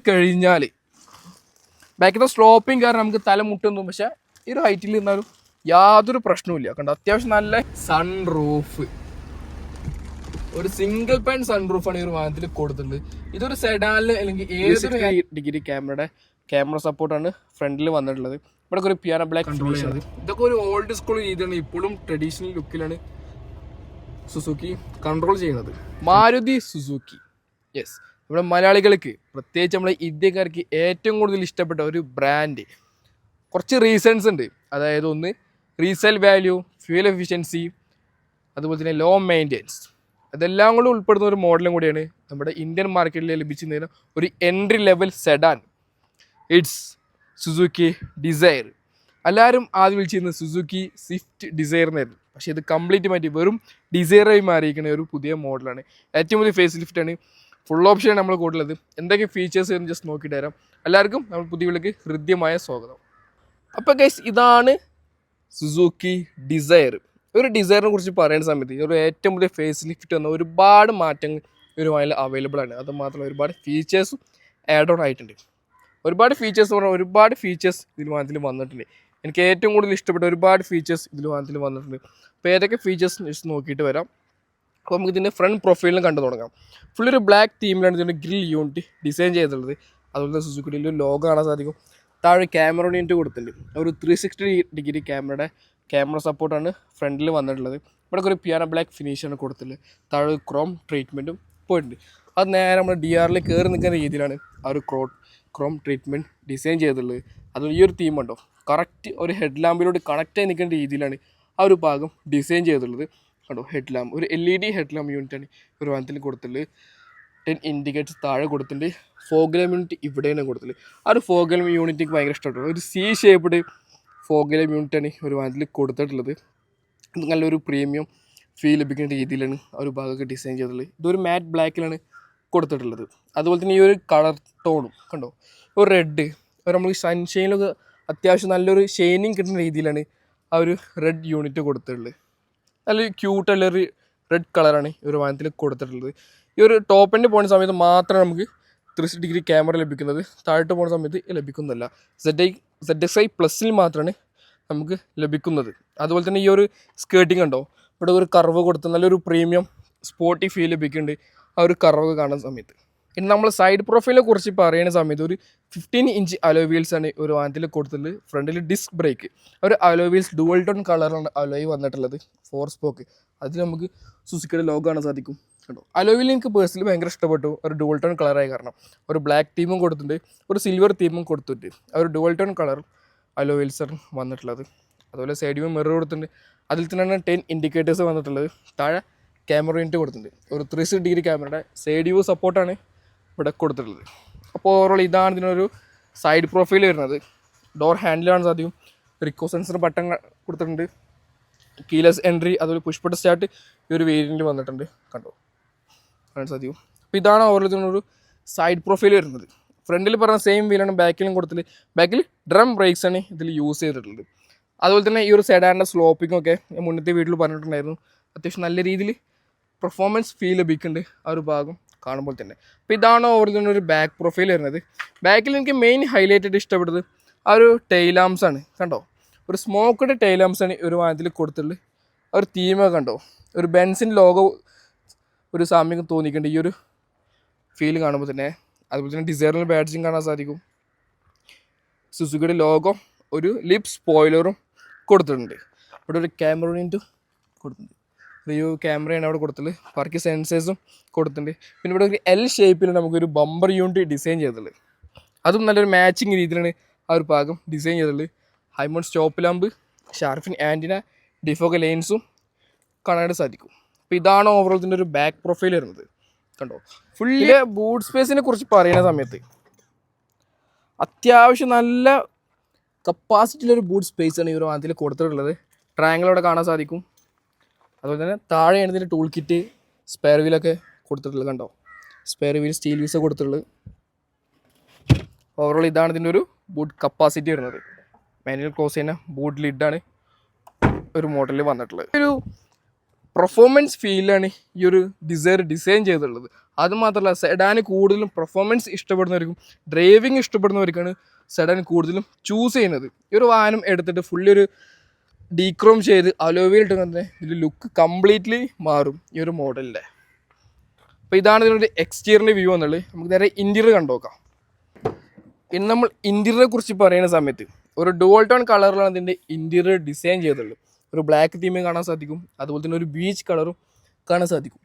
കഴിഞ്ഞാൽ ബാക്കിത്തെ സ്ലോപ്പിങ് കാരണം നമുക്ക് തല മുട്ടുന്നു. പക്ഷെ ഈ ഒരു ഹൈറ്റിൽ ഇരുന്നാലും യാതൊരു പ്രശ്നവുമില്ല. കണ്ടോ, അത്യാവശ്യം നല്ല സൺ റൂഫ്, ഒരു സിംഗിൾ പാൻ സൺ റൂഫാണ് ഈ ഒരു വാഹനത്തിൽ കൊടുത്തിട്ടുള്ളത്. ഇതൊരു സെഡാനിൽ അല്ലെങ്കിൽ ഏതൊരു ഡിഗ്രി ക്യാമറ സപ്പോർട്ടാണ് ഫ്രണ്ടിൽ വന്നിട്ടുള്ളത്. ഇവിടെ ഒരു പിയാനോ ബ്ലാക്ക് കൺട്രോൾ ചെയ്യുന്നത്. ഇതൊക്കെ ഒരു ഓൾഡ് സ്കൂൾ രീതിയാണ്. ഇപ്പോഴും ട്രഡീഷണൽ ലുക്കിലാണ് സുസുക്കി കൺട്രോൾ ചെയ്യുന്നത്. മാരുതി സുസുക്കി, യെസ്, നമ്മുടെ മലയാളികൾക്ക് പ്രത്യേകിച്ച് നമ്മുടെ ഇന്ത്യക്കാർക്ക് ഏറ്റവും കൂടുതൽ ഇഷ്ടപ്പെട്ട ഒരു ബ്രാൻഡ്. കുറച്ച് റീസൺസ് ഉണ്ട്. അതായത് ഒന്ന് റീസെയിൽ വാല്യൂ, ഫ്യൂൽ എഫിഷ്യൻസി, അതുപോലെ തന്നെ ലോ മെയിൻ്റെനൻസ്, അതെല്ലാം കൂടി ഉൾപ്പെടുന്ന ഒരു മോഡലും കൂടിയാണ് നമ്മുടെ ഇന്ത്യൻ മാർക്കറ്റിൽ ലഭിച്ചിരുന്ന ഒരു entry level sedan. It's Suzuki Dzire. എല്ലാവരും ആദ്യം വിളിച്ചിരുന്നത് സുസുക്കി സ്വിഫ്റ്റ് ഡിസയർ എന്നായിരുന്നു. പക്ഷേ ഇത് കംപ്ലീറ്റ് മാറ്റി വെറും ഡിസയറായി മാറിയിരിക്കുന്ന ഒരു പുതിയ മോഡലാണ്. ഏറ്റവും പുതിയ ഫേസ് ലിഫ്റ്റാണ്, ഫുൾ ഓപ്ഷനാണ് നമ്മൾ കൂടുതലത്. എന്തൊക്കെ ഫീച്ചേഴ്സ് എന്ന് ജസ്റ്റ് നോക്കിയിട്ട് തരാം. എല്ലാവർക്കും നമ്മൾ പുതിയ വീട്ടിലേക്ക് ഹൃദ്യമായ സ്വാഗതം. അപ്പോൾ ഗൈസ്, ഇതാണ് സുസുക്കി ഡിസയർ. ഒരു ഡിസയറിനെ കുറിച്ച് പറയുന്ന സമയത്ത് ഒരു ഏറ്റവും പുതിയ ഫേസ് ലിഫ്റ്റ് വന്ന ഒരുപാട് മാറ്റങ്ങൾ ഒരു വാഹനത്തിൽ അവൈലബിൾ ആണ്. അതുമാത്രമല്ല ഒരുപാട് ഫീച്ചേഴ്സും ആഡ് ഓൺ ആയിട്ടുണ്ട്. ഒരുപാട് ഫീച്ചേഴ്സ് പറഞ്ഞാൽ ഒരുപാട് ഫീച്ചേഴ്സ് ഇതിൽ വാഹനത്തിൽ വന്നിട്ടുണ്ട്. എനിക്ക് ഏറ്റവും കൂടുതൽ ഇഷ്ടപ്പെട്ട ഒരുപാട് ഫീച്ചേഴ്സ് ഇതിൽ വാഹനത്തിൽ വന്നിട്ടുണ്ട്. അപ്പോൾ ഏതൊക്കെ ഫീച്ചേഴ്സ് ജസ്റ്റ് നോക്കിയിട്ട് വരാം. അപ്പോൾ നമുക്ക് ഇതിൻ്റെ ഫ്രണ്ട് പ്രൊഫൈലിലും കണ്ടു തുടങ്ങാം. ഫുൾ ഒരു ബ്ലാക്ക് തീമിലാണ് ഇതിൻ്റെ ഗ്രിൽ യൂണിറ്റ് ഡിസൈൻ ചെയ്തിട്ടുള്ളത്. അതുപോലെ തന്നെ സുസുക്കിയിൽ ഒരു ലോഗോ കാണാൻ സാധിക്കും. താഴെ ക്യാമറ യൂണിറ്റ് കൊടുത്തിട്ടുണ്ട്. ഒരു 360 ഡിഗ്രി ക്യാമറ സപ്പോർട്ടാണ് ഫ്രണ്ടിൽ വന്നിട്ടുള്ളത്. ഇവിടെ ഒരു പിയാനോ ബ്ലാക്ക് ഫിനിഷാണ് കൊടുത്തിട്ടുള്ളത്. താഴെ ക്രോം ട്രീറ്റ്മെൻറ്റും പോയിട്ടുണ്ട്. അത് നേരെ നമ്മൾ DRL കയറി നിൽക്കുന്ന രീതിയിലാണ് ആ ഒരു ക്രോം ട്രീറ്റ്മെൻറ്റ് ഡിസൈൻ ചെയ്തിട്ടുള്ളത്. അത് ഈ ഒരു തീം ഉണ്ടോ, കറക്റ്റ് ഒരു ഹെഡ് ലാമ്പിലോട്ട് കണക്റ്റ് ആയി നിൽക്കേണ്ട രീതിയിലാണ് ആ ഒരു ഭാഗം ഡിസൈൻ ചെയ്തിട്ടുള്ളത്. കണ്ടോ, ഹെഡ് ലാമ്പ് ഒരു LED ഹെഡ് ലാമ്പ് യൂണിറ്റാണ് ഒരു വാഹനത്തിൽ കൊടുത്തിട്ടുള്ളത്. 10 ഇൻഡിക്കേറ്റേഴ്സ് താഴെ കൊടുത്തിട്ടുണ്ട്. ഫോഗ് ലാമ്പ് യൂണിറ്റ് ഇവിടെയാണ് കൊടുത്തിട്ടുള്ളത്. ആ ഒരു ഫോഗ് ലാമ്പ് യൂണിറ്റ് എനിക്ക് ഭയങ്കര ഇഷ്ടപ്പെട്ടു. ഒരു C ഷേപ്പ്ഡ് ഫോഗ് ലാമ്പ് യൂണിറ്റാണ് ഒരു വാഹനത്തിൽ കൊടുത്തിട്ടുള്ളത്. നല്ലൊരു പ്രീമിയം ഫീൽ ലഭിക്കുന്ന രീതിയിലാണ് ആ ഒരു ഭാഗമൊക്കെ ഡിസൈൻ ചെയ്തിട്ടുള്ളത്. ഇതൊരു മാറ്റ് ബ്ലാക്കിലാണ് കൊടുത്തിട്ടുള്ളത്. അതുപോലെ തന്നെ ഈ ഒരു കളർ ടോണും കണ്ടോ, ഒരു റെഡ്, ഒരു നമ്മൾ സൺഷൈനിലൊക്കെ അത്യാവശ്യം നല്ലൊരു ഷൈനിങ് കിട്ടുന്ന രീതിയിലാണ് ആ ഒരു റെഡ് യൂണിറ്റ് കൊടുത്തിട്ടുള്ളത്. നല്ലൊരു ക്യൂട്ടുള്ളൊരു റെഡ് കളറാണ് ഈ ഒരു വാഹനത്തിൽ കൊടുത്തിട്ടുള്ളത്. ഈ ഒരു ടോപ്പ് എൻഡ് പോകുന്ന സമയത്ത് മാത്രമേ നമുക്ക് 360 ഡിഗ്രി ക്യാമറ ലഭിക്കുന്നത്. താഴോട്ട് പോകുന്ന സമയത്ത് ലഭിക്കുന്നില്ല. ZXi പ്ലസിൽ മാത്രമാണ് നമുക്ക് ലഭിക്കുന്നത്. അതുപോലെ തന്നെ ഈ ഒരു സ്കേർട്ടിങ് ഉണ്ടോ, ഇവിടെ ഒരു കർവ് കൊടുത്ത് നല്ലൊരു പ്രീമിയം സ്പോർട്ടി ഫീൽ ലഭിക്കുന്നുണ്ട് ആ ഒരു കർവ് കാണുന്ന സമയത്ത്. ഇനി നമ്മൾ സൈഡ് പ്രൊഫൈലിനെ കുറിച്ച് പറയുന്ന സമയത്ത് ഒരു 15 ഇഞ്ച് അലോയ് വീൽസാണ് ഒരു വാഹനത്തിൽ കൊടുത്തിട്ടുള്ളത്. ഫ്രണ്ടിൽ ഡിസ്ക് ബ്രേക്ക്, ഒരു അലോയ് വീൽസ് ഡുവൽ ടോൺ കളറാണ് അലോയ് വന്നിട്ടുള്ളത്. 4 സ്പോക്ക്, അതിൽ നമുക്ക് സുസുക്കിയുടെ ലോഗോ കാണാൻ സാധിക്കും. കേട്ടോ, അലോയ് വീൽ എനിക്ക് പേഴ്സണലി ഭയങ്കര ഇഷ്ടപ്പെട്ടു. ഒരു ഡുവൽ ടോൺ കളറായി കാരണം ഒരു ബ്ലാക്ക് തീമും കൊടുത്തിട്ടുണ്ട്, ഒരു സിൽവർ തീമും കൊടുത്തിട്ടുണ്ട്. ആ ഒരു ഡുവൽ ടോൺ കളർ അലോയ് വീൽസാണ് വന്നിട്ടുള്ളത്. അതുപോലെ സൈഡ് വ്യൂ മിറർ കൊടുത്തിട്ടുണ്ട്. അതിൽ തന്നെയാണ് 10 ഇൻഡിക്കേറ്റേഴ്സ് വന്നിട്ടുള്ളത്. താഴെ ക്യാമറ യൂണിറ്റ് കൊടുത്തിട്ടുണ്ട്. ഒരു 360 ഡിഗ്രി ക്യാമറയുടെ സൈഡ് വ്യൂ സപ്പോർട്ടാണ് ഇവിടെ കൊടുത്തിട്ടുള്ളത്. അപ്പോൾ ഓവറോൾ ഇതാണ് ഇതിനൊരു സൈഡ് പ്രൊഫൈൽ വരുന്നത്. ഡോർ ഹാൻഡിലാണ് സാധിക്കും. റിക്കോ സെൻസർ ബട്ടൺ കൊടുത്തിട്ടുണ്ട്. കീലെസ് എൻട്രി, അതുപോലെ പുഷ് ബട്ടൺ സ്റ്റാർട്ട് ഈ ഒരു വേരിയൻറ്റ് വന്നിട്ടുണ്ട്. കണ്ടോ, കാണാൻ സാധിക്കും. അപ്പോൾ ഇതാണ് ഓവറോൾ ഇതിനൊരു സൈഡ് പ്രൊഫൈൽ വരുന്നത്. ഫ്രണ്ടിൽ പറഞ്ഞ സെയിം വീലാണ് ബാക്കിലും കൊടുത്തിട്ട്. ബാക്കിൽ ഡ്രം ബ്രേക്സ് ആണ് ഇതിൽ യൂസ് ചെയ്തിട്ടുള്ളത്. അതുപോലെ തന്നെ ഈ ഒരു സെഡാൻ്റെ സ്ലോപ്പിങ്ങൊക്കെ ഞാൻ മുന്നത്തെ വീട്ടിൽ പറഞ്ഞിട്ടുണ്ടായിരുന്നു. അത്യാവശ്യം നല്ല രീതിയിൽ പെർഫോമൻസ് ഫീൽ ലഭിക്കുന്നുണ്ട് ആ ഒരു ഭാഗം കാണുമ്പോൾ തന്നെ. അപ്പോൾ ഇതാണ് ഓവർ ഒരു ബാക്ക് പ്രൊഫൈൽ വരുന്നത്. ബാക്കിൽ എനിക്ക് മെയിൻ ഹൈലൈറ്റ് ആയിട്ട് ഇഷ്ടപ്പെട്ടത് ആ ഒരു ടൈലാംസ് ആണ്. കണ്ടോ, ഒരു സ്മോക്ക്ഡ് ടൈലാംസ് ആണ് ഒരു വാഹനത്തിൽ കൊടുത്തിട്ടുള്ളത്. ആ ഒരു തീമൊക്കെ കണ്ടോ, ഒരു ബെൻസിൻ ലോഗോ ഒരു സാമ്യം തോന്നിക്കുന്നുണ്ട് ഈ ഒരു ഫീൽ കാണുമ്പോൾ തന്നെ. അതുപോലെ തന്നെ ഡിസൈറിൽ ബാഡ്ജിങ് കാണാൻ സാധിക്കും. സുസുക്കിയുടെ ലോഗോ ഒരു ലിപ് സ്പോയിലറും കൊടുത്തിട്ടുണ്ട്. ഇവിടെ ഒരു ക്യാമറ യൂണിറ്റും കൊടുത്തിട്ടുണ്ട്. റിയോ ക്യാമറയാണ് അവിടെ കൊടുത്തിട്ടുള്ളത്. പാർക്ക് സെൻസേഴ്സും കൊടുത്തിട്ടുണ്ട്. പിന്നെ ഇവിടെ ഒരു L ഷേപ്പിൽ നമുക്കൊരു ബമ്പർ യൂണിറ്റ് ഡിസൈൻ ചെയ്തിട്ടുള്ളത്. അതും നല്ലൊരു മാച്ചിങ് രീതിയിലാണ് ആ ഒരു ഭാഗം ഡിസൈൻ ചെയ്തിട്ടുള്ളത്. High mount stop lamp, shark fin antenna, defogger ലൈൻസും കാണാനായിട്ട് സാധിക്കും. അപ്പോൾ ഇതാണ് ഓവറോൾ ഇതിൻ്റെ ഒരു ബാക്ക് പ്രൊഫൈൽ വരുന്നത്. കണ്ടോ, ഫുള്ളി ബൂട്ട് സ്പേസിനെ കുറിച്ച് പറയുന്ന സമയത്ത് അത്യാവശ്യം നല്ല കപ്പാസിറ്റിയിലൊരു ബൂട്ട് സ്പേസാണ് ഈ ഒരു വാഹനത്തിൽ കൊടുത്തിട്ടുള്ളത്. ട്രയാങ്കിൾ അവിടെ കാണാൻ സാധിക്കും. അതുപോലെ തന്നെ താഴെയാണ് ഇതിൻ്റെ ടൂൾ കിറ്റ്, സ്പെയർ വീലൊക്കെ കൊടുത്തിട്ടുള്ളത്. കണ്ടോ, സ്പെയർ വീൽ സ്റ്റീൽ വീൽസ് കൊടുത്തിട്ടുള്ളത്. ഓവറോൾ ഇതാണ് ഇതിൻ്റെ ഒരു ബൂട്ട് കപ്പാസിറ്റി വരുന്നത്. മാനുവൽ ക്ലോസ് ചെയ്യുന്ന ബൂട്ട് ലിഡാണ് ഒരു മോഡലിൽ വന്നിട്ടുള്ളത്. ഒരു പെർഫോമൻസ് ഫീലാണ് ഈ ഒരു ഡിസൈൻ ചെയ്തിട്ടുള്ളത്. അത് മാത്രമല്ല സെഡാന് കൂടുതലും പെർഫോമൻസ് ഇഷ്ടപ്പെടുന്നവർക്കും ഡ്രൈവിംഗ് ഇഷ്ടപ്പെടുന്നവർക്കാണ് സെഡാൻ കൂടുതലും ചൂസ് ചെയ്യുന്നത്. ഈ ഒരു വാഹനം എടുത്തിട്ട് ഫുള്ളി ഒരു ഡീക്രോം ചെയ്ത് അലോവിയിലിട്ട് തന്നെ ഇതിൽ ലുക്ക് കംപ്ലീറ്റ്ലി മാറും ഈ ഒരു മോഡലിൻ്റെ. അപ്പോൾ ഇതാണ് ഇതിനൊരു എക്സ്റ്റീരിയർ വ്യൂ എന്നുള്ളത്. നമുക്ക് നേരെ ഇൻറ്റീരിയർ കണ്ടുനോക്കാം. ഇനി നമ്മൾ ഇൻറ്റീരിയറെ കുറിച്ച് പറയുന്ന സമയത്ത് ഒരു ഡുവൽ ടോൺ കളറിലാണ് ഇതിൻ്റെ ഇൻറ്റീരിയർ ഡിസൈൻ ചെയ്തിട്ടുള്ളത്. ഒരു ബ്ലാക്ക് തീമയും കാണാൻ സാധിക്കും, അതുപോലെ തന്നെ ഒരു ബീച്ച് കളറും കാണാൻ സാധിക്കും.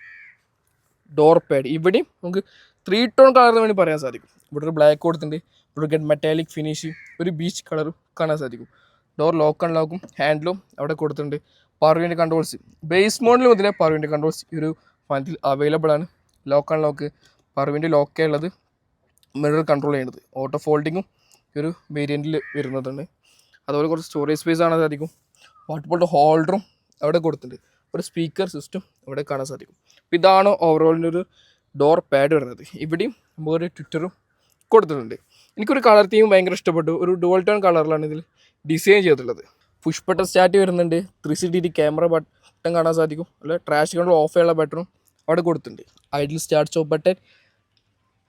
ഡോർ പാഡ് ഇവിടെയും നമുക്ക് 3 ടോൺ കളർ വേണ്ടി പറയാൻ സാധിക്കും. ഇവിടെ ഒരു ബ്ലാക്ക് കൊടുത്തിട്ടുണ്ട്, ഇവിടെ ഒരു മെറ്റാലിക് ഫിനിഷ്, ഒരു ബീച്ച് കളറും കാണാൻ സാധിക്കും. ഡോർ ലോക്ക് ആൻഡ് ലോക്കും ഹാൻഡിലും അവിടെ കൊടുത്തിട്ടുണ്ട്. Power window controls base model മുതലേ പവർ വിൻഡോ കൺട്രോൾസ് ഈ ഒരു വാഹനത്തിൽ അവൈലബിൾ ആണ്. Lock and lock, power window ലോക്കേ ഉള്ളത്, മിറർ കൺട്രോൾ ചെയ്യുന്നത്, ഓട്ടോ ഫോൾഡിങ്ങും ഈ ഒരു വേരിയൻറ്റിൽ വരുന്നതുണ്ട്. അതുപോലെ കുറച്ച് സ്റ്റോറേജ് സ്പേസ് കാണാൻ സാധിക്കും. വാട്ടർ ബോട്ടിൽ ഹോൾഡറും അവിടെ കൊടുത്തിട്ടുണ്ട്. ഒരു സ്പീക്കർ സിസ്റ്റം അവിടെ കാണാൻ സാധിക്കും. അപ്പോൾ ഇതാണ് ഓവറോളിൻ്റെ ഒരു ഡോർ പാഡ് വരുന്നത്. ഇവിടെയും നമുക്കൊരു ട്വിറ്ററും കൊടുത്തിട്ടുണ്ട്. എനിക്കൊരു കളർ തീം ഭയങ്കര ഇഷ്ടപ്പെട്ടു. ഒരു ഡുവൽ ടോൺ കളറിലാണ് ഇതിൽ ഡിസൈൻ ചെയ്തിട്ടുള്ളത്. പുഷ് ബട്ടൺ സ്റ്റാർട്ട് വരുന്നുണ്ട്. 360 ക്യാമറ ബട്ടൺ കാണാൻ സാധിക്കും. അല്ലെ ട്രാഷ് കൺട്രോൾ ഓഫ് ചെയ്യാനുള്ള ബട്ടണും അവിടെ കൊടുത്തിട്ടുണ്ട്. Idle start stop button,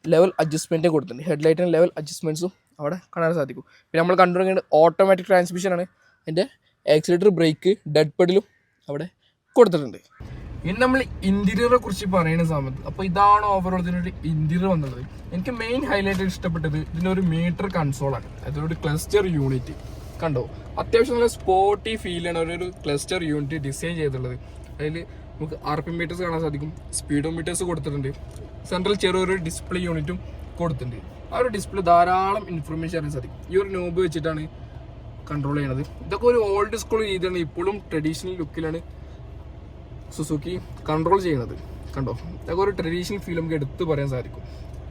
level അഡ്ജസ്റ്റ്മെൻറ്റും കൊടുത്തിട്ടുണ്ട്. ഹെഡ്ലൈറ്റിന് ലെവൽ അഡ്ജസ്റ്റ്മെൻറ്റ്സും അവിടെ കാണാൻ സാധിക്കും. പിന്നെ നമ്മൾ കണ്ടുപിടിക്കേണ്ടത് ഓട്ടോമാറ്റിക് ട്രാൻസ്മിഷനാണ്. അതിൻ്റെ ആക്സിലേറ്റർ, ബ്രേക്ക്, ഡെഡ് പെഡലും അവിടെ കൊടുത്തിട്ടുണ്ട്. ഇനി നമ്മൾ ഇൻറ്റീരിയറെ കുറിച്ച് പറയുന്ന സമയത്ത് അപ്പോൾ ഇതാണ് ഓവറോൾ ഇതിനൊരു ഇൻറ്റീരിയർ വന്നത്. എനിക്ക് മെയിൻ ഹൈലൈറ്റ് ഇഷ്ടപ്പെട്ടത് ഇതിനൊരു മീറ്റർ കൺസോളാണ്. അതിനൊരു ക്ലസ്റ്റർ യൂണിറ്റ് കണ്ടോ, അത്യാവശ്യം നല്ല സ്പോർട്ടി ഫീലാണ് ഒരു ക്ലസ്റ്റർ യൂണിറ്റ് ഡിസൈൻ ചെയ്തിട്ടുള്ളത്. അതിൽ നമുക്ക് RPM മീറ്റേഴ്സ് കാണാൻ സാധിക്കും, സ്പീഡോ മീറ്റേഴ്സ് കൊടുത്തിട്ടുണ്ട്. സെൻട്രൽ ചെറിയൊരു ഡിസ്പ്ലേ യൂണിറ്റും കൊടുത്തിട്ടുണ്ട്. ആ ഒരു ഡിസ്പ്ലേ ധാരാളം ഇൻഫർമേഷൻ അറിയാൻ സാധിക്കും. ഈ ഒരു നോബ് വെച്ചിട്ടാണ് കൺട്രോൾ ചെയ്യണത്. ഇതൊക്കെ ഒരു ഓൾഡ് സ്കൂൾ രീതിയാണ്. ഇപ്പോഴും ട്രഡീഷണൽ ലുക്കിലാണ് സുസുക്കി കൺട്രോൾ ചെയ്യുന്നത്. കണ്ടോ, ഇതൊക്കെ ഒരു ട്രഡീഷണൽ ഫീൽ നമുക്ക് എടുത്ത് പറയാൻ സാധിക്കും.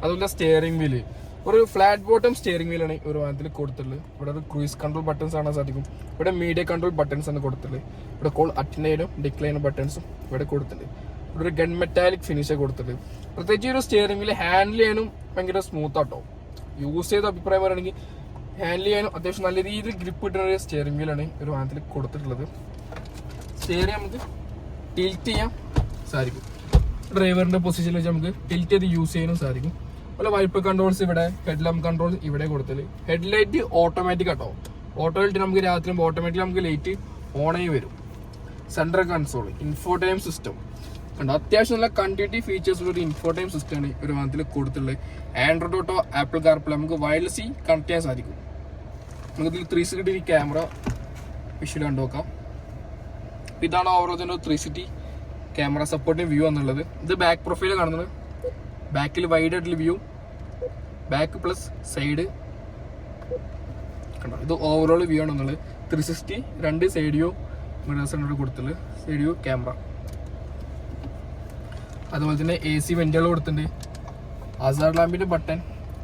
അതുപോലെ സ്റ്റിയറിംഗ് വീല് ഒരു ഫ്ലാറ്റ് ബോട്ടം സ്റ്റിയറിംഗ് വീലാണ് ഒരു വാഹനത്തിൽ കൊടുത്തിട്ടുള്ളത്. ഇവിടെ ഒരു ക്രൂയിസ് കൺട്രോൾ ബട്ടൺസ് കാണാൻ സാധിക്കും. ഇവിടെ മീഡിയ കൺട്രോൾ ബട്ടൺസ് ആണ് കൊടുത്തിട്ടുള്ളത്. ഇവിടെ കോൾ അറ്റൻഡേനും ഡിക്ലൈനും ബട്ടൺസും ഇവിടെ കൊടുത്തിട്ടുണ്ട്. ഇവിടെ ഒരു ഗൺ മെറ്റാലിക് ഫിനിഷ് കൊടുത്തിട്ടുണ്ട്. പ്രത്യേകിച്ച് ഒരു സ്റ്റിയറിംഗ് വീല് ഹാൻഡിൽ ചെയ്യാനും ഭയങ്കര സ്മൂത്ത് ആട്ടോ. യൂസ് ചെയ്ത അഭിപ്രായം പറയുകയാണെങ്കിൽ ഹാൻഡിൽ ചെയ്യാനും അത്യാവശ്യം നല്ല രീതിയിൽ ഗ്രിപ്പ് കിട്ടുന്ന ഒരു സ്റ്റിയറിംഗ് വീലാണ് ഒരു വാഹനത്തിൽ കൊടുത്തിട്ടുള്ളത്. സ്റ്റിയറിംഗ് നമുക്ക് ടിൽറ്റ് ചെയ്യാൻ സാധിക്കും. ഡ്രൈവറിന്റെ പൊസിഷനിൽ വെച്ച് നമുക്ക് ടിൽറ്റ് ചെയ്ത് യൂസ് ചെയ്യാനും സാധിക്കും. അതുപോലെ വൈപ്പർ കൺട്രോൾസ് ഇവിടെ, ഹെഡ്ലാമ്പ് കൺട്രോൾ ഇവിടെ കൊടുത്തത്. ഹെഡ്ലൈറ്റ് ഓട്ടോമാറ്റിക് ആട്ടോ. ഓട്ടോമാറ്റിക് നമുക്ക് രാത്രി ഓട്ടോമാറ്റിക് നമുക്ക് ലൈറ്റ് ഓൺ ആയി വരും. സെൻട്രൽ കൺസോൾ, ഇൻഫോടൈം സിസ്റ്റം കണ്ടോ, അത്യാവശ്യം നല്ല കണ്ടിന്യൂറ്റി ഫീച്ചേഴ്സ് ഉള്ള ഒരു ഇൻഫോടൈം സിസ്റ്റമാണ് ഒരു വാഹനത്തിൽ കൊടുത്തിട്ടുള്ളത്. ആൻഡ്രോയിഡ് ഓട്ടോ, ആപ്പിൾ കാർപ്ലേ നമുക്ക് വയർലെസ് കണക്ട് ചെയ്യാൻ സാധിക്കും. നമുക്കിതിൽ 360 ക്യാമറ വിഷ്വൽ കണ്ടുനോക്കാം. ഇതാണ് ഓവറോൾ 360 ക്യാമറ സപ്പോർട്ടിങ് വ്യൂ എന്നുള്ളത്. ഇത് ബാക്ക് പ്രൊഫൈൽ കാണുന്നത്. ബാക്കിൽ വൈഡ് ആയിട്ടുള്ള വ്യൂ, ബാക്ക് പ്ലസ് സൈഡ് കണ്ടോ. ഇത് ഓവറോൾ വ്യൂ ആണെന്നുള്ളത്. 360 2 സൈഡ് വ്യൂ മിറേഴ്സ് കൊടുത്തിട്ടുള്ളത്. സൈഡ് വ്യൂ ക്യാമറ, അതുപോലെ തന്നെ AC വെന്റുകൾ കൊടുത്തിട്ടുണ്ട്. ഹസാർഡ് ലാമ്പിന്റെ ബട്ടൺ,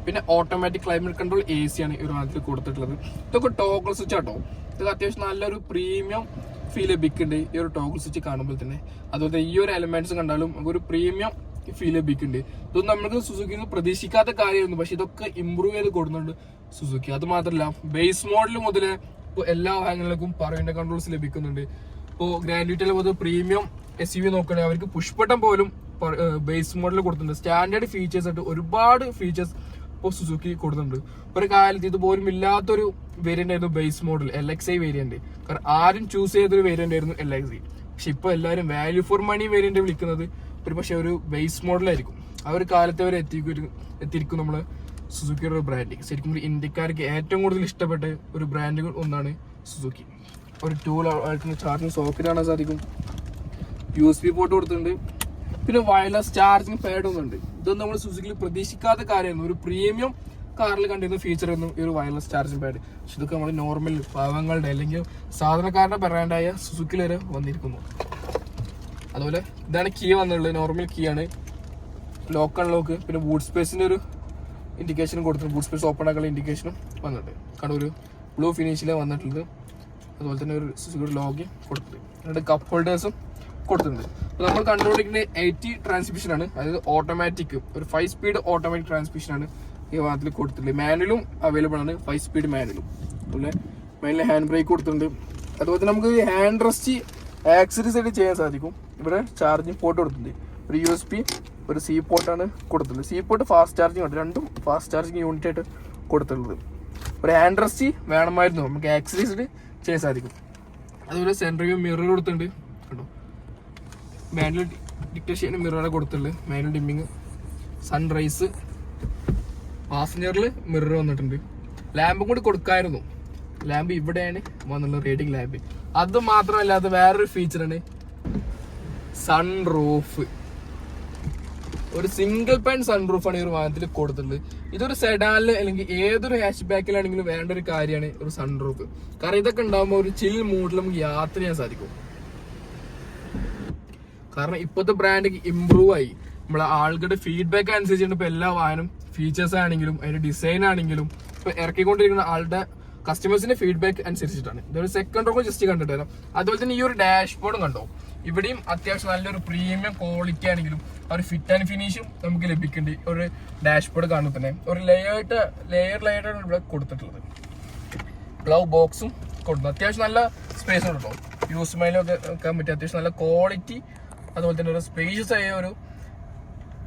പിന്നെ ഓട്ടോമാറ്റിക് ക്ലൈമറ്റ് കൺട്രോൾ AC ആണ് ഈ ഒരു വാഹനത്തിൽ കൊടുത്തിട്ടുള്ളത്. ഇതൊക്കെ ടോഗിൾ സ്വിച്ച് ആട്ടോ. ഇതൊക്കെ അത്യാവശ്യം നല്ലൊരു പ്രീമിയം ഫീൽ ലഭിക്കുന്നുണ്ട് ഈ ഒരു ടോഗിൾ സ്വിച്ച് കാണുമ്പോൾ തന്നെ. അതുപോലെ ഈ ഒരു എലമെന്റ്സ് കണ്ടാലും നമുക്കൊരു പ്രീമിയം ഫീൽ ലഭിക്കുന്നുണ്ട്. ഇതൊന്നും നമുക്ക് സുസുക്കി പ്രതീക്ഷിക്കാത്ത കാര്യമായിരുന്നു, പക്ഷെ ഇതൊക്കെ ഇമ്പ്രൂവ് ചെയ്ത് കൊടുക്കുന്നുണ്ട് സുസുക്കി. അത് മാത്രമല്ല ബേസ് മോഡൽ മുതൽ ഇപ്പോൾ എല്ലാ വാഹനങ്ങൾക്കും പവർ കൺട്രോൾസ് ലഭിക്കുന്നുണ്ട്. ഇപ്പോൾ ഗ്രാൻഡ് വിറ്റയിൽ മുതൽ പ്രീമിയം SUV നോക്കുകയാണെങ്കിൽ അവർക്ക് പുഷ് ബട്ടൺ പോലും ബേസ് മോഡൽ കൊടുത്തിട്ടുണ്ട്. സ്റ്റാൻഡേർഡ് ഫീച്ചേഴ്സ് ആയിട്ട് ഒരുപാട് ഫീച്ചേഴ്സ് ഇപ്പോൾ സുസുക്കി കൊടുക്കുന്നുണ്ട്. ഒരു കാലത്ത് ഇതുപോലും ഇല്ലാത്തൊരു വേരിയന്റ് ആയിരുന്നു ബേസ് മോഡൽ LXi വേരിയന്റ്. കാരണം ആരും ചൂസ് ചെയ്തൊരു വേരിയന്റ് ആയിരുന്നു LXi. പക്ഷെ ഇപ്പോൾ എല്ലാവരും വാല്യൂ ഫോർ മണി വേരിയന്റ് വിളിക്കുന്നത് ഒരു പക്ഷെ ഒരു ബേസ് മോഡലായിരിക്കും. ആ ഒരു കാലത്ത് വരെ എത്തിയിരിക്കും നമ്മൾ സുസുക്കിയുടെ ഒരു ബ്രാൻഡ്. ശരിക്കും ഒരു ഇന്ത്യക്കാർക്ക് ഏറ്റവും കൂടുതൽ ഇഷ്ടപ്പെട്ട ഒരു ബ്രാൻഡുകൾ ഒന്നാണ് സുസുക്കി. ഒരു ടൂൾ ചാർജിങ് സോക്കറ്റ് കാണാൻ സാധിക്കും. USB പോർട്ട് കൊടുത്തിട്ടുണ്ട്. പിന്നെ വയർലെസ് ചാർജിങ് പാഡ് ഒന്നുണ്ട്. ഇതൊന്നും നമ്മൾ സുസുക്കിയിൽ പ്രതീക്ഷിക്കാത്ത കാര്യമായിരുന്നു. ഒരു പ്രീമിയം കാറിൽ കണ്ടിരുന്ന ഫീച്ചർ ആയിരുന്നു ഈ ഒരു വയർലെസ് ചാർജിങ് പാഡ്. പക്ഷെ ഇതൊക്കെ നമ്മൾ നോർമൽ പാവങ്ങളുടെ അല്ലെങ്കിൽ സാധാരണക്കാരുടെ ബ്രാൻഡായ സുസുക്കിൽ വരെ വന്നിരിക്കുന്നു. അതുപോലെ ഇതാണ് കീ വന്നിട്ടുള്ളത്. നോർമൽ കീ ആണ്. ലോക്ക് അൺലോക്ക്, പിന്നെ ബൂട്ട് സ്പേസിന്റെ ഒരു ഇൻഡിക്കേഷനും കൊടുത്തിട്ടുണ്ട്. ബൂട്ട് സ്പേസ് ഓപ്പൺ ആക്കാനുള്ള ഇൻഡിക്കേഷനും വന്നിട്ടുണ്ട്. കാരണം ഒരു ബ്ലൂ ഫിനിഷിലാണ് വന്നിട്ടുള്ളത്. അതുപോലെ തന്നെ ഒരു സുസുക്കിയുടെ ലോഗോ കൊടുത്തിട്ടുണ്ട്. രണ്ട് കപ്പ് ഹോൾഡേഴ്സും കൊടുത്തിട്ടുണ്ട്. അപ്പോൾ നമ്മൾ കണ്ടുകൊണ്ടിരിക്കുന്നത് 80 ട്രാൻസ്മിഷൻ ആണ്. അതായത് ഓട്ടോമാറ്റിക് ഒരു 5 സ്പീഡ് ഓട്ടോമാറ്റിക് ട്രാൻസ്മിഷൻ ആണ് ഈ വാഹനത്തിൽ കൊടുത്തിട്ടുണ്ട്. മാനുവലും അവൈലബിൾ ആണ്, 5 സ്പീഡ് മാനുവലും. അതുപോലെ മാനുവൽ ഹാൻഡ് ബ്രേക്ക് കൊടുത്തിട്ടുണ്ട്. അതുപോലെ തന്നെ നമുക്ക് ഹാൻഡ് റെസ്റ്റ് ആക്സസറീസ് ആയിട്ട് ചെയ്യാൻ സാധിക്കും. ഇവിടെ ചാർജിങ് പോർട്ട് കൊടുത്തിട്ടുണ്ട്. ഒരു USB, ഒരു C പോർട്ടാണ് കൊടുത്തിട്ടുള്ളത്. C പോർട്ട് ഫാസ്റ്റ് ചാർജിങ് ഉണ്ട്, രണ്ടും ഫാസ്റ്റ് ചാർജിങ് യൂണിറ്റ് ആയിട്ട് കൊടുത്തിട്ടുള്ളത്. ഒരു ഹാൻഡ് റെസ്റ്റ് വേണമായിരുന്നു, നമുക്ക് ആക്സസറീസ് ചെയ്യാൻ സാധിക്കും. അതുപോലെ സെൻട്രൽ വ്യൂ മിറർ കൊടുത്തിട്ടുണ്ട് കേട്ടോ. മാനുവൽ ഡിക്റ്റേഷൻ മിററാണ് കൊടുത്തിട്ടുള്ളത്. മാനുവൽ ഡിമ്മിങ്, സൺറൈസ്, പാസഞ്ചറിൽ മിറർ വന്നിട്ടുണ്ട്. ലാമ്പും കൂടി കൊടുക്കായിരുന്നു. ലാമ്പ് ഇവിടെയാണ് വന്നുള്ളത്, റേറ്റിംഗ് ലാമ്പ്. അത് മാത്രമല്ല, അത് വേറൊരു ഫീച്ചറാണ് സൺ റൂഫ്. ഒരു സിംഗിൾ പാൻ സൺ റൂഫാണ് ഈ ഒരു വാഹനത്തിൽ കൊടുത്തിട്ടുള്ളത്. ഇതൊരു സെഡാനിൽ അല്ലെങ്കിൽ ഏതൊരു ഹാഷ് ബാക്കിലാണെങ്കിലും വേണ്ട ഒരു കാര്യമാണ് ഒരു സൺ റൂഫ്. കാരണം ഇതൊക്കെ ഉണ്ടാകുമ്പോൾ ഒരു ചിൽ മൂഡിൽ നമുക്ക് യാത്ര ചെയ്യാൻ സാധിക്കും. കാരണം ഇപ്പോഴത്തെ ബ്രാൻഡ് ഇമ്പ്രൂവ് ആയി. നമ്മളെ ആളുകളുടെ ഫീഡ്ബാക്ക് അനുസരിച്ചാണ് ഇപ്പൊ എല്ലാ വാഹനം ഫീച്ചേഴ്സ് ആണെങ്കിലും അതിന്റെ ഡിസൈൻ ആണെങ്കിലും ഇപ്പൊ ഇറക്കിക്കൊണ്ടിരിക്കുന്ന ആളുടെ കസ്റ്റമേഴ്സിന്റെ ഫീഡ്ബാക്ക് അനുസരിച്ചിട്ടാണ്. ഇതൊരു സെക്കൻഡ് റോ ജസ്റ്റ് കണ്ടിട്ട് വരാം. അതുപോലെ തന്നെ ഈ ഒരു ഡാഷ്ബോർഡും കണ്ടോ, ഇവിടെയും അത്യാവശ്യം നല്ലൊരു പ്രീമിയം ക്വാളിറ്റി ആണെങ്കിലും ഒരു ഫിറ്റ് ആൻഡ് ഫിനിഷും നമുക്ക് ലഭിക്കേണ്ടി ഒരു ഡാഷ്ബോർഡ് കാണുമ്പോൾ തന്നെ ഒരു ലെയറായിട്ടാണ് ഇവിടെ കൊടുത്തിട്ടുള്ളത്. ഗ്ലൗ ബോക്സും കൊടുത്തു. അത്യാവശ്യം നല്ല സ്പേസ് ഉണ്ട് കേട്ടോ. യൂസ്മൈലൊക്കെ വെക്കാൻ പറ്റിയ അത്യാവശ്യം നല്ല ക്വാളിറ്റി, അതുപോലെ തന്നെ ഒരു സ്പേഷ്യസ് ആയ ഒരു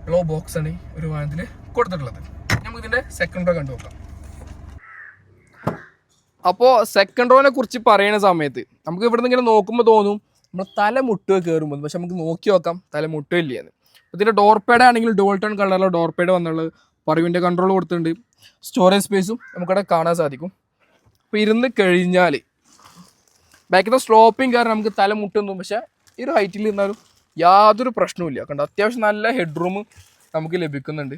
ഗ്ലോ ബോക്സ് ആണ് ഒരു വാഹനത്തിൽ കൊടുത്തിട്ടുള്ളത്. നമുക്ക് ഇതിന്റെ സെക്കൻഡ് റോ കണ്ടു നോക്കാം. അപ്പോൾ സെക്കൻഡ് റോനെ കുറിച്ച് പറയുന്ന സമയത്ത് നമുക്ക് ഇവിടെ നിന്ന് ഇങ്ങനെ നോക്കുമ്പോൾ തോന്നും നമ്മൾ തല മുട്ടുക കയറുമ്പോൾ, പക്ഷെ നമുക്ക് നോക്കി നോക്കാം തല മുട്ടുകയില്ലെന്ന്. ഇതിൻ്റെ ഡോർ പാഡ് ആണെങ്കിൽ ഡുവൽ ടോൺ കളറിലുള്ള ഡോർ പാഡ് വന്നുള്ളത്. പറിവിൻ്റെ കൺട്രോൾ കൊടുത്തിട്ടുണ്ട്. സ്റ്റോറേജ് സ്പേസും നമുക്കവിടെ കാണാൻ സാധിക്കും. അപ്പോൾ ഇരുന്ന് കഴിഞ്ഞാൽ ബാക്കിത്തെ സ്ലോപ്പിങ് കാരണം നമുക്ക് തല മുട്ടുന്നു, പക്ഷേ ഈ ഒരു ഹൈറ്റിൽ ഇരുന്നാലും യാതൊരു പ്രശ്നവുമില്ല. കണ്ടോ, അത്യാവശ്യം നല്ല ഹെഡ് റൂം നമുക്ക് ലഭിക്കുന്നുണ്ട്.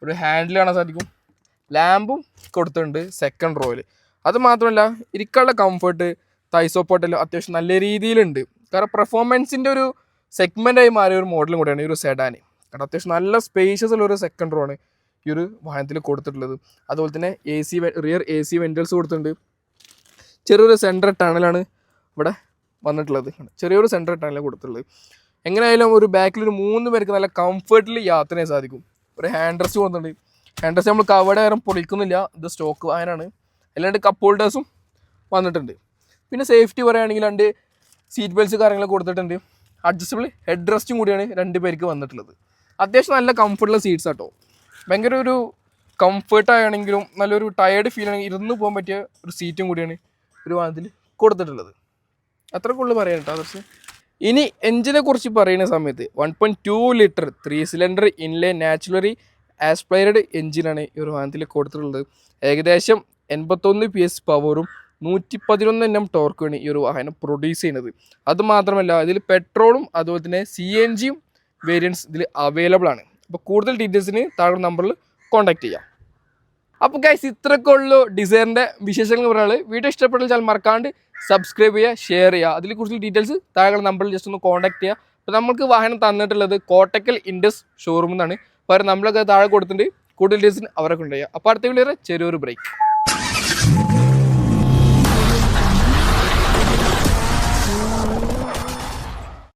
ഒരു ഹാൻഡിൽ കാണാൻ സാധിക്കും. ലാമ്പും കൊടുത്തിട്ടുണ്ട് സെക്കൻഡ് റോയിൽ. അത് മാത്രമല്ല ഇരിക്കാനുള്ള കംഫർട്ട്, തൈ സപ്പോർട്ടെല്ലാം അത്യാവശ്യം നല്ല രീതിയിലുണ്ട്. കാരണം പെർഫോമൻസിൻ്റെ ഒരു സെഗ്മെൻ്റായി മാറിയ ഒരു മോഡലും കൂടെയാണ് ഈ ഒരു സെഡാൻ. കാരണം അത്യാവശ്യം നല്ല സ്പേഷ്യസ് ഉള്ള ഒരു സെക്കൻഡ് റോ ആണ് ഈ ഒരു വാഹനത്തിൽ കൊടുത്തിട്ടുള്ളത്. അതുപോലെ തന്നെ റിയർ AC വെൻറ്റിൽസ് കൊടുത്തിട്ടുണ്ട്. ചെറിയൊരു സെൻട്രൽ ടണലാണ് ഇവിടെ വന്നിട്ടുള്ളത്. ചെറിയൊരു സെൻട്രൽ ടണലാണ് കൊടുത്തിട്ടുള്ളത്. എങ്ങനെയായാലും ഒരു ബാക്കിൽ ഒരു 3 പേർക്ക് നല്ല കംഫർട്ടിൽ യാത്ര ചെയ്യാൻ സാധിക്കും. ഒരു ഹാൻഡ് റെസ്റ്റ് കൊടുത്തിട്ടുണ്ട്. ഹാൻഡ് റെസ്റ്റ് നമ്മൾ കവടെ നേരം പൊളിക്കുന്നില്ല, ഇത് സ്റ്റോക്ക് വാഹനമാണ്. അല്ലാണ്ട് കപ്പ് ഹോൾഡേഴ്സും വന്നിട്ടുണ്ട്. പിന്നെ സേഫ്റ്റി പറയുകയാണെങ്കിൽ 2 സീറ്റ് ബെൽറ്റ്സ് കാര്യങ്ങളൊക്കെ കൊടുത്തിട്ടുണ്ട്. അഡ്ജസ്റ്റബിൾ ഹെഡ് റെസ്റ്റും കൂടിയാണ് 2 പേർക്ക് വന്നിട്ടുള്ളത്. അത്യാവശ്യം നല്ല കംഫർട്ടുള്ള സീറ്റ്സ് ആട്ടോ. ഭയങ്കര ഒരു കംഫർട്ടാണെങ്കിലും നല്ലൊരു ടയേർഡ് ഫീൽ ആണെങ്കിൽ ഇരുന്ന് പോകാൻ പറ്റിയ ഒരു സീറ്റും കൂടിയാണ് ഒരു വാഹനത്തിൽ കൊടുത്തിട്ടുള്ളത്. അത്രക്കുള്ളൂ പറയാൻ കേട്ടോ. പക്ഷേ ഇനി എഞ്ചിനെ കുറിച്ച് പറയുന്ന സമയത്ത് 1.2 ലിറ്റർ 3 സിലിണ്ടർ ഇൻലൈൻ നാച്ചുറലി ആസ്പൈർഡ് എഞ്ചിനാണ് ഈ ഒരു വാഹനത്തിൽ കൊടുത്തിട്ടുള്ളത്. ഏകദേശം 81 PS പവറും 111 Nm ടോർക്കുമാണ് ഈ ഒരു വാഹനം പ്രൊഡ്യൂസ് ചെയ്യുന്നത്. അതുമാത്രമല്ല ഇതിൽ പെട്രോളും അതുപോലെ തന്നെ CNGയും വേരിയൻസ് ഇതിൽ അവൈലബിൾ ആണ്. അപ്പോൾ കൂടുതൽ ഡീറ്റെയിൽസിന് താഴെ നമ്പറിൽ കോൺടാക്ട് ചെയ്യാം. അപ്പോൾ ഗൈസ് ഇത്രയൊക്കെ ഉള്ളൂ ഡിസൈറിൻ്റെ വിശേഷങ്ങൾ പറയുന്നത്. വീഡിയോ ഇഷ്ടപ്പെട്ടാൽ ചാനൽ മറക്കാണ്ട് സബ്സ്ക്രൈബ് ചെയ്യുക, ഷെയർ ചെയ്യുക. അതിൽ കൂടുതൽ ഡീറ്റെയിൽസ് താഴെ നമ്പറിൽ ജസ്റ്റ് ഒന്ന് കോൺടാക്ട് ചെയ്യുക. അപ്പോൾ നമുക്ക് വാഹനം തന്നിട്ടുള്ളത് കോട്ടക്കൽ ഇൻഡസ് ഷോറൂമിൽ നിന്നാണ്. അപ്പോൾ നമ്മളൊക്കെ താഴെ കൊടുത്തിട്ടുണ്ട്. കൂടുതൽ ഡീറ്റെയിൽസിന് അവരെ കൊണ്ടുപോയി. അപ്പോൾ അടുത്ത വീഡിയോ ചെറിയൊരു ബ്രേക്ക്.